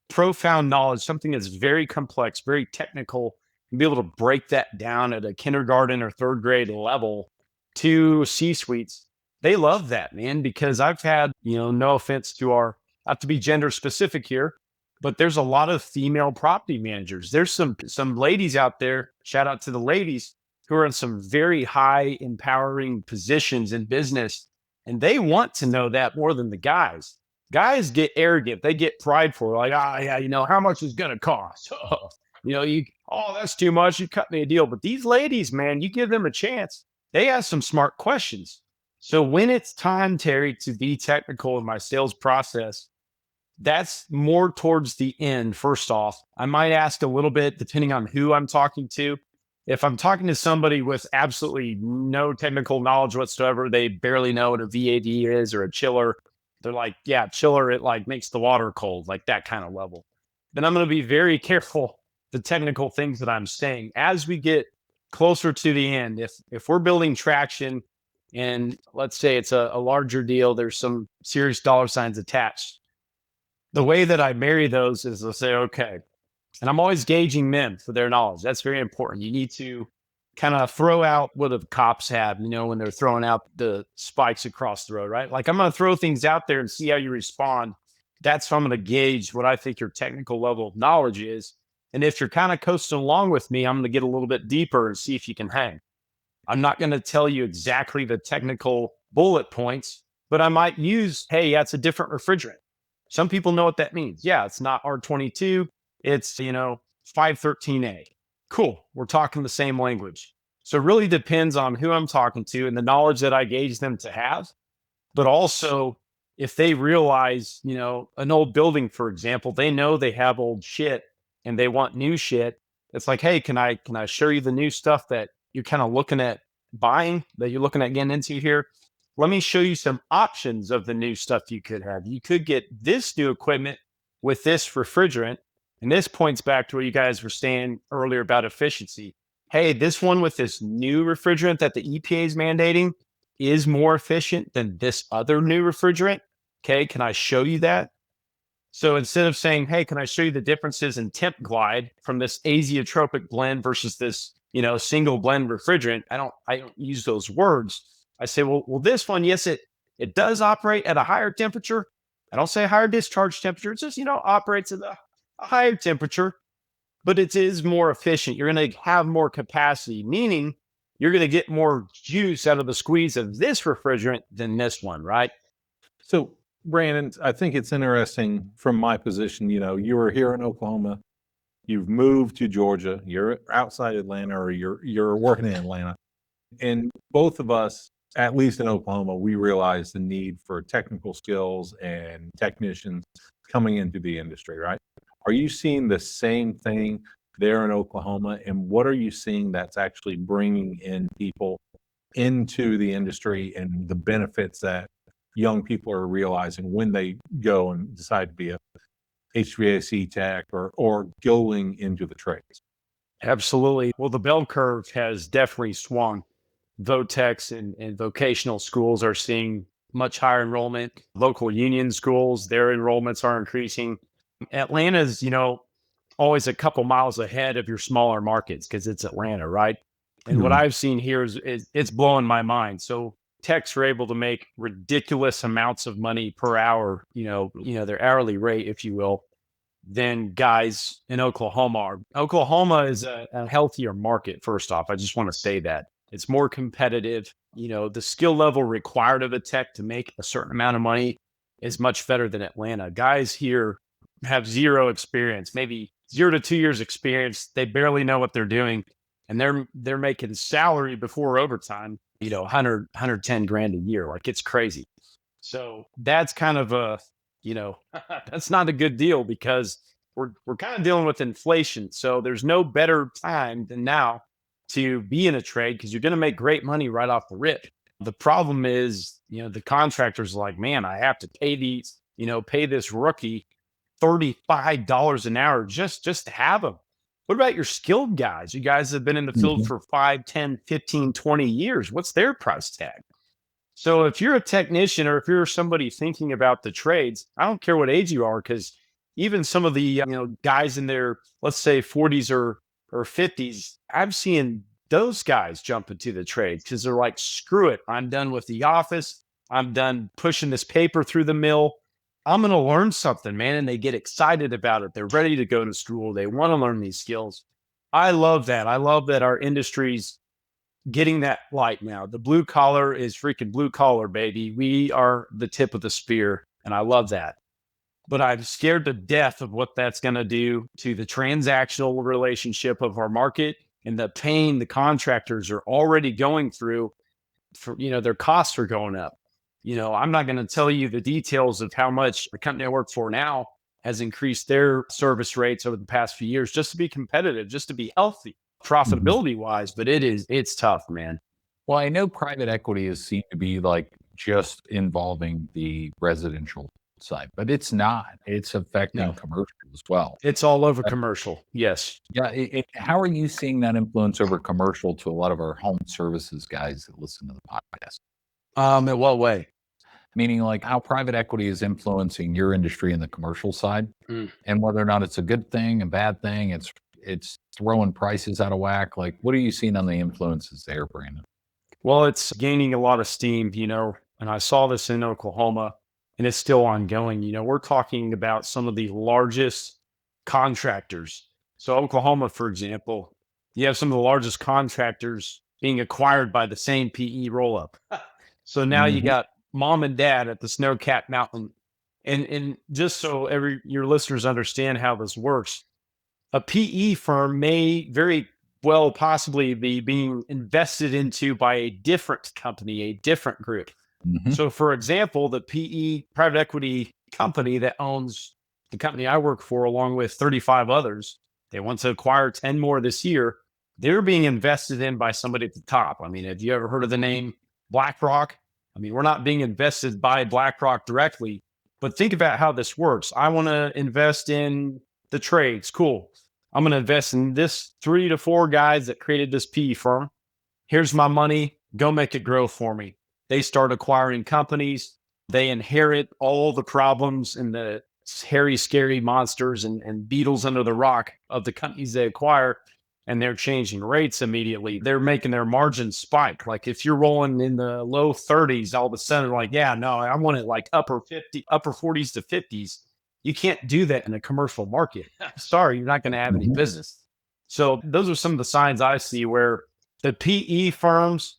profound knowledge, something that's very complex, very technical, and be able to break that down at a kindergarten or third grade level to C-suites, they love that, man, because I've had, no offense to not to be gender specific here, but there's a lot of female property managers. There's some ladies out there, shout out to the ladies, who are in some very high empowering positions in business. And they want to know that more than the guys. Guys get arrogant. They get prideful. Like, how much is going to cost? That's too much. You cut me a deal. But these ladies, man, you give them a chance. They ask some smart questions. So when it's time, Terry, to be technical in my sales process, that's more towards the end. First off, I might ask a little bit depending on who I'm talking to. If I'm talking to somebody with absolutely no technical knowledge whatsoever, they barely know what a VAD is or a chiller. They're like, yeah, chiller, it like makes the water cold, like that kind of level. Then I'm going to be very careful the technical things that I'm saying. As we get closer to the end, if we're building traction and let's say it's a larger deal, there's some serious dollar signs attached. The way that I marry those is to say, okay, and I'm always gauging men for their knowledge. That's very important. You need to kind of throw out what the cops have, when they're throwing out the spikes across the road, right? Like I'm going to throw things out there and see how you respond. That's how I'm going to gauge what I think your technical level of knowledge is. And if you're kind of coasting along with me, I'm going to get a little bit deeper and see if you can hang. I'm not going to tell you exactly the technical bullet points, but I might use, hey, that's a different refrigerant. Some people know what that means. Yeah, it's not R22. It's, 513A. Cool. We're talking the same language. So it really depends on who I'm talking to and the knowledge that I gauge them to have. But also, if they realize, an old building, for example, they know they have old shit and they want new shit. It's like, hey, can I show you the new stuff that you're kind of looking at buying, that you're looking at getting into here? let me show you some options of the new stuff you could have. You could get this new equipment with this refrigerant. And this points back to what you guys were saying earlier about efficiency. Hey, this one with this new refrigerant that the EPA is mandating is more efficient than this other new refrigerant. Okay, can I show you that? So instead of saying, hey, can I show you the differences in temp glide from this azeotropic blend versus this, single blend refrigerant, I don't use those words. I say, well, this one, yes, it does operate at a higher temperature. I don't say higher discharge temperature. It just, operates at a higher temperature, but it is more efficient. You're going to have more capacity, meaning you're going to get more juice out of the squeeze of this refrigerant than this one, right? So, Brandon, I think it's interesting from my position. You were here in Oklahoma, you've moved to Georgia, you're outside Atlanta, or you're working in Atlanta, and both of us, at least in Oklahoma, we realize the need for technical skills and technicians coming into the industry, right? Are you seeing the same thing there in Oklahoma? And what are you seeing that's actually bringing in people into the industry and the benefits that young people are realizing when they go and decide to be a HVAC tech or going into the trades? Absolutely. Well, the bell curve has definitely swung. Votex and vocational schools are seeing much higher enrollment. Local union schools, their enrollments are increasing. Atlanta's, always a couple miles ahead of your smaller markets because it's Atlanta, right? And what I've seen here is it's blowing my mind. So techs are able to make ridiculous amounts of money per hour, their hourly rate, if you will, than guys in Oklahoma are. Oklahoma is a healthier market, first off. I just want to say that. It's more competitive. The skill level required of a tech to make a certain amount of money is much better than Atlanta. Guys here have zero experience, maybe 0 to 2 years experience. They barely know what they're doing. And they're making salary before overtime, 110 grand a year. Like, it's crazy. So that's kind of that's not a good deal because we're kind of dealing with inflation. So there's no better time than now to be in a trade because you're going to make great money right off the rip. The problem is, the contractors are like, man, I have to pay pay this rookie $35 an hour just to have them. What about your skilled guys? You guys have been in the field for 5, 10, 15, 20 years. What's their price tag? So if you're a technician or if you're somebody thinking about the trades, I don't care what age you are, because even some of the guys in their, let's say, 40s or 50s, I'm seeing those guys jump into the trade because they're like, screw it. I'm done with the office. I'm done pushing this paper through the mill. I'm going to learn something, man. And they get excited about it. They're ready to go to school. They want to learn these skills. I love that. I love that our industry's getting that light now. The blue collar is freaking blue collar, baby. We are the tip of the spear. And I love that. But I'm scared to death of what that's going to do to the transactional relationship of our market and the pain the contractors are already going through. For their costs are going up. I'm not going to tell you the details of how much the company I work for now has increased their service rates over the past few years just to be competitive, just to be healthy, profitability wise. But it's tough, man. Well, I know private equity is seen to be like just involving the residential side, but it's not. It's affecting commercial as well. It's all over commercial. Yes. Yeah. How are you seeing that influence over commercial to a lot of our home services guys that listen to the podcast? In what way? Meaning like how private equity is influencing your industry in the commercial side, and whether or not it's a good thing, a bad thing, it's throwing prices out of whack. Like, what are you seeing on the influences there, Brandon? Well, it's gaining a lot of steam, and I saw this in Oklahoma and it's still ongoing. We're talking about some of the largest contractors. So Oklahoma, for example, you have some of the largest contractors being acquired by the same PE roll-up. So now you got mom and dad at the snow-capped mountain. And just so your listeners understand how this works, a PE firm may very well possibly be being invested into by a different company, a different group. So for example, the PE private equity company that owns the company I work for, along with 35 others, they want to acquire 10 more this year. They're being invested in by somebody at the top. I mean, have you ever heard of the name BlackRock? I mean, we're not being invested by BlackRock directly, but think about how this works. I want to invest in the trades. Cool. I'm going to invest in this 3 to 4 guys that created this PE firm. Here's my money. Go make it grow for me. They start acquiring companies. They inherit all the problems and the hairy, scary monsters and beetles under the rock of the companies they acquire. And they're changing rates immediately. They're making their margins spike. Like if you're rolling in the low 30s, all of a sudden, like, yeah, no, I want it like upper 40s to 50s. You can't do that in a commercial market. Sorry, you're not going to have any business. So those are some of the signs I see where the PE firms,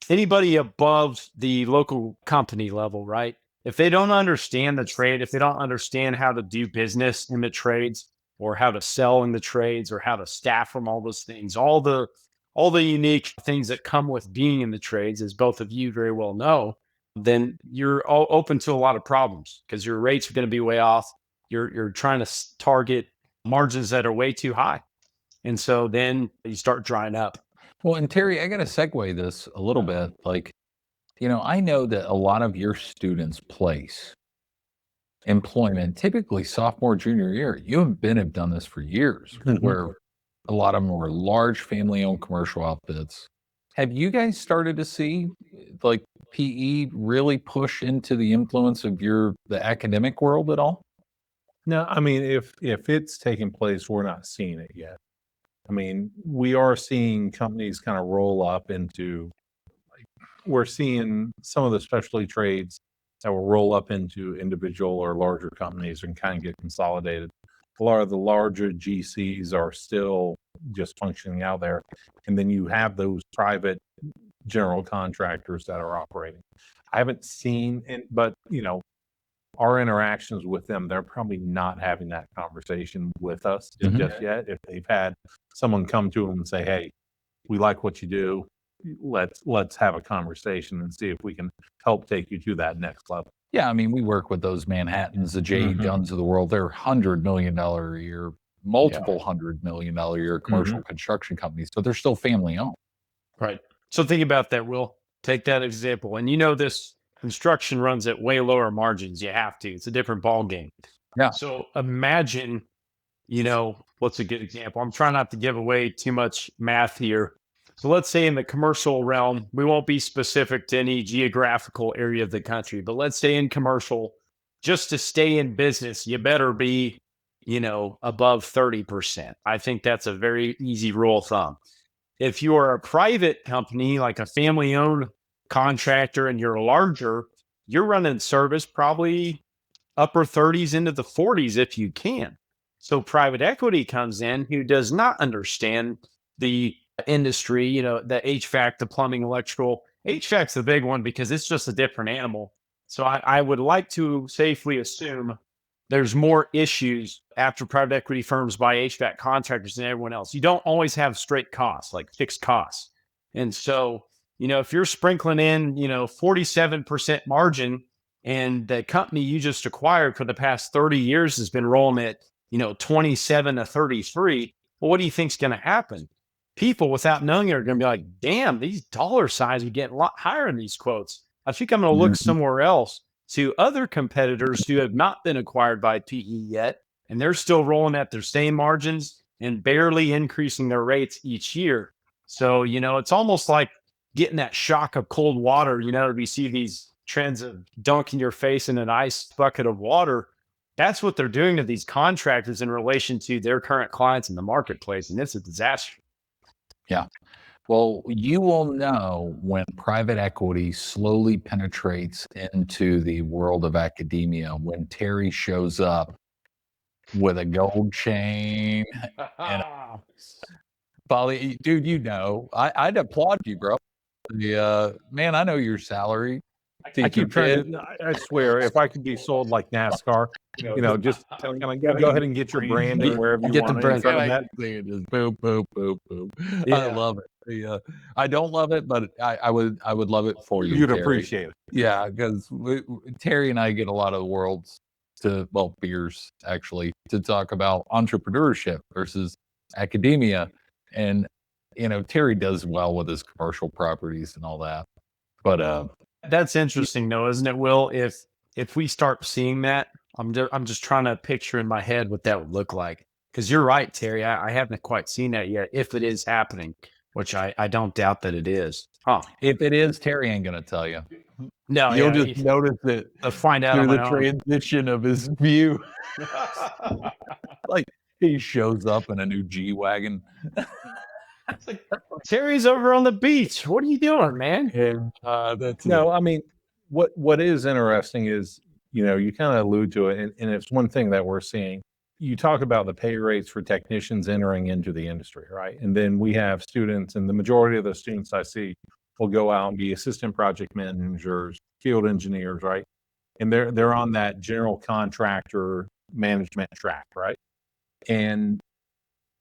anybody above the local company level, right? If they don't understand the trade, if they don't understand how to do business in the trades, or how to sell in the trades, or how to staff from all those things, all the unique things that come with being in the trades, as both of you very well know, then you're all open to a lot of problems because your rates are going to be way off. You're trying to target margins that are way too high. And so then you start drying up. Well, and Terry, I got to segue this a little bit. Like, I know that a lot of your students place employment, typically sophomore, junior year. You and Ben have done this for years, where a lot of them were large family-owned commercial outfits. Have you guys started to see like PE really push into the influence of the academic world at all? No, I mean, if it's taking place, we're not seeing it yet. I mean, we are seeing companies kind of roll up into, we're seeing some of the specialty trades that will roll up into individual or larger companies and kind of get consolidated. A lot of the larger GCs are still just functioning out there. And then you have those private general contractors that are operating. I haven't seen, but our interactions with them, they're probably not having that conversation with us just yet. If they've had someone come to them and say, hey, we like what you do, let's have a conversation and see if we can help take you to that next level. Yeah, I mean, we work with those Manhattans, the J.E. Dunns of the world. They're $100 million a year, multiple $100 million a year commercial construction companies, but they're still family owned. Right. So think about that, Will. Take that example. And this construction runs at way lower margins. You have to. It's a different ball game. Yeah. So imagine, what's a good example? I'm trying not to give away too much math here. So let's say in the commercial realm, we won't be specific to any geographical area of the country, but let's say in commercial, just to stay in business, you better be, above 30%. I think that's a very easy rule of thumb. If you are a private company, like a family-owned contractor, and you're larger, you're running service probably upper 30s into the 40s if you can. So private equity comes in who does not understand the industry, the HVAC, the plumbing, electrical. HVAC's the big one because it's just a different animal. So I would like to safely assume there's more issues after private equity firms buy HVAC contractors than everyone else. You don't always have straight costs, like fixed costs. And so, if you're sprinkling in, 47% margin, and the company you just acquired for the past 30 years has been rolling at, 27 to 33, well, what do you think's going to happen? People without knowing it are going to be like, damn, these dollar signs are getting a lot higher in these quotes. I think I'm going to look somewhere else to other competitors who have not been acquired by PE yet, and they're still rolling at their same margins and barely increasing their rates each year. So, it's almost like getting that shock of cold water. We see these trends of dunking your face in an ice bucket of water. That's what they're doing to these contractors in relation to their current clients in the marketplace, and it's a disaster. Yeah. Well, you will know when private equity slowly penetrates into the world of academia, when Terry shows up with a gold chain and Polly, dude, I'd applaud you, bro. Man, I know your salary. I keep trying to, I swear, if I could be sold like NASCAR, just kind of go ahead and get your brand wherever you Get want the in front of that. Just boom, boom, boom, boom. Yeah. I love it. I don't love it, but I would love it for you. You'd Terry. appreciate it. Yeah, because Terry and I get a lot of the world's beers actually to talk about entrepreneurship versus academia, and Terry does well with his commercial properties and all that. But That's interesting though, isn't it, Will? If we start seeing that, I'm just trying to picture in my head what that would look like. Because you're right, Terry. I haven't quite seen that yet. If it is happening, which I don't doubt that it is. Huh? If it is, Terry ain't gonna tell you. No, You'll yeah, just notice it I'll find out through on the my own. transition of his view. Like he shows up in a new G-Wagon. It's like, Terry's over on the beach. What are you doing, man? That's No, I mean, what is interesting is, you know, you kind of allude to it, and it's one thing that we're seeing. You talk about the pay rates for technicians entering into the industry, right? And then we have students, and the majority of the students I see will go out and be assistant project managers, field engineers, right? And they're on that general contractor management track, right? And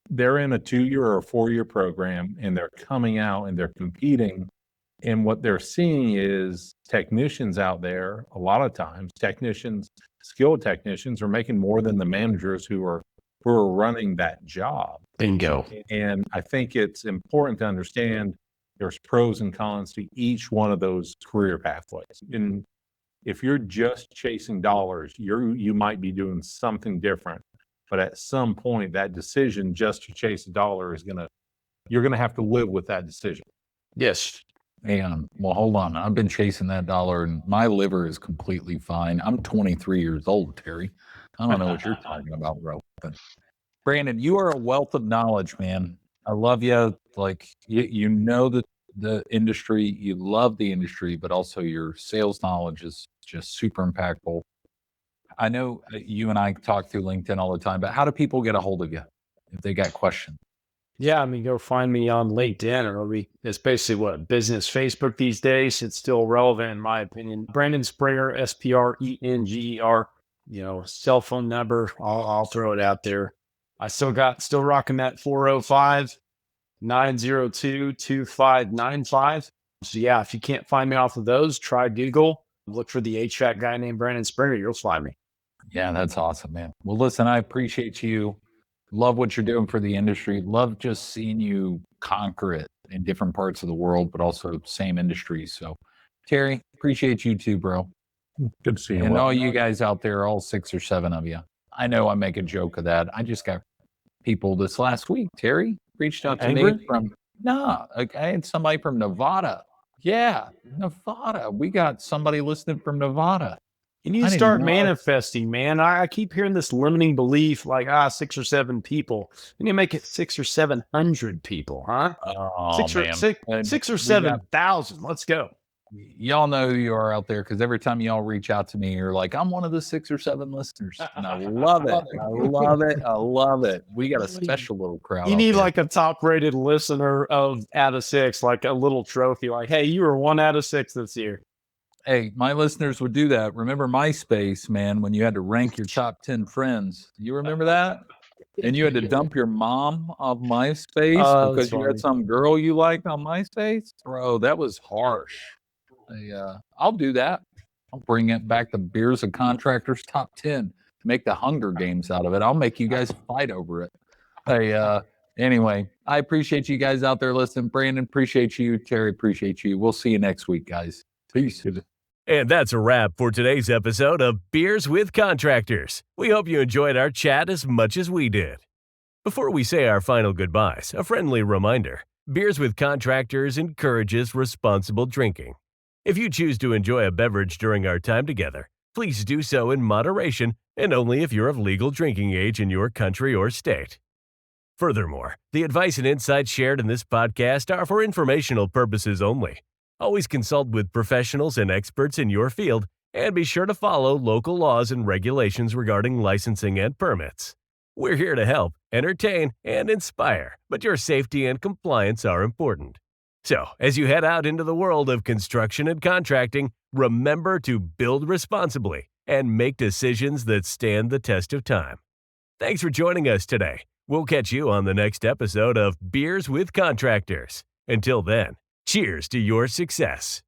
they're in a 2-year or a 4-year program, and they're coming out and they're competing. And what they're seeing is technicians out there, a lot of times, skilled technicians are making more than the managers who are running that job. Bingo. And I think it's important to understand there's pros and cons to each one of those career pathways. And if you're just chasing dollars, you might be doing something different. But at some point, that decision just to chase a dollar you're gonna have to live with that decision. Yes. And well, hold on. I've been chasing that dollar and my liver is completely fine. I'm 23 years old, Terry. I don't know what you're talking about, bro. But Brandon, you are a wealth of knowledge, man. I love you. Like you know the industry, you love the industry, but also your sales knowledge is just super impactful. I know you and I talk through LinkedIn all the time, but how do people get a hold of you if they got questions? Yeah, I mean, go find me on LinkedIn, or it's basically what business Facebook these days. It's still relevant in my opinion. Brandon Sprenger, Sprenger. You know, cell phone number. I'll throw it out there. I still rocking that 405-902-2595. So yeah, if you can't find me off of those, try Google. Look for the HVAC guy named Brandon Sprenger. You'll find me. Yeah, that's awesome, man. Well, listen, I appreciate you. Love what you're doing for the industry. Love just seeing you conquer it in different parts of the world, but also same industry. So, Terry, appreciate you too, bro. Good to see you. And Will. all you guys out there, all 6 or 7 of you. I know I make a joke of that. I just got people this last week. Terry reached out to Angry? me I had somebody from Nevada. Yeah, Nevada. We got somebody listening from Nevada. You need I to didn't start know. manifesting, man. I keep hearing this limiting belief, like 6 or 7 people. You need to make it 600 or 700 people, huh? Oh, Six or man. 6 or We 7,000. Let's go. Y'all know who you are out there because every time y'all reach out to me, you're like, I'm one of the 6 or 7 listeners. And I love it. I love it. I love it. We got a special little crowd. You out need there. like a top-rated listener out of 6, like a little trophy. Like, hey, you were 1 out of 6 this year. Hey, my listeners would do that. Remember MySpace, man, when you had to rank your top 10 friends? You remember that? And you had to dump your mom off MySpace Oh, that's because you funny. had some girl you liked on MySpace? Bro, that was harsh. I'll do that. I'll bring it back to Beers and Contractors top 10. Make the Hunger Games out of it. I'll make you guys fight over it. Anyway, I appreciate you guys out there listening. Brandon, appreciate you. Terry, appreciate you. We'll see you next week, guys. Peace. And that's a wrap for today's episode of Beers with Contractors. We hope you enjoyed our chat as much as we did. Before we say our final goodbyes, a friendly reminder. Beers with Contractors encourages responsible drinking. If you choose to enjoy a beverage during our time together, please do so in moderation and only if you're of legal drinking age in your country or state. Furthermore, the advice and insights shared in this podcast are for informational purposes only. Always consult with professionals and experts in your field, and be sure to follow local laws and regulations regarding licensing and permits. We're here to help, entertain, and inspire, but your safety and compliance are important. So, as you head out into the world of construction and contracting, remember to build responsibly and make decisions that stand the test of time. Thanks for joining us today. We'll catch you on the next episode of Beers with Contractors. Until then, cheers to your success.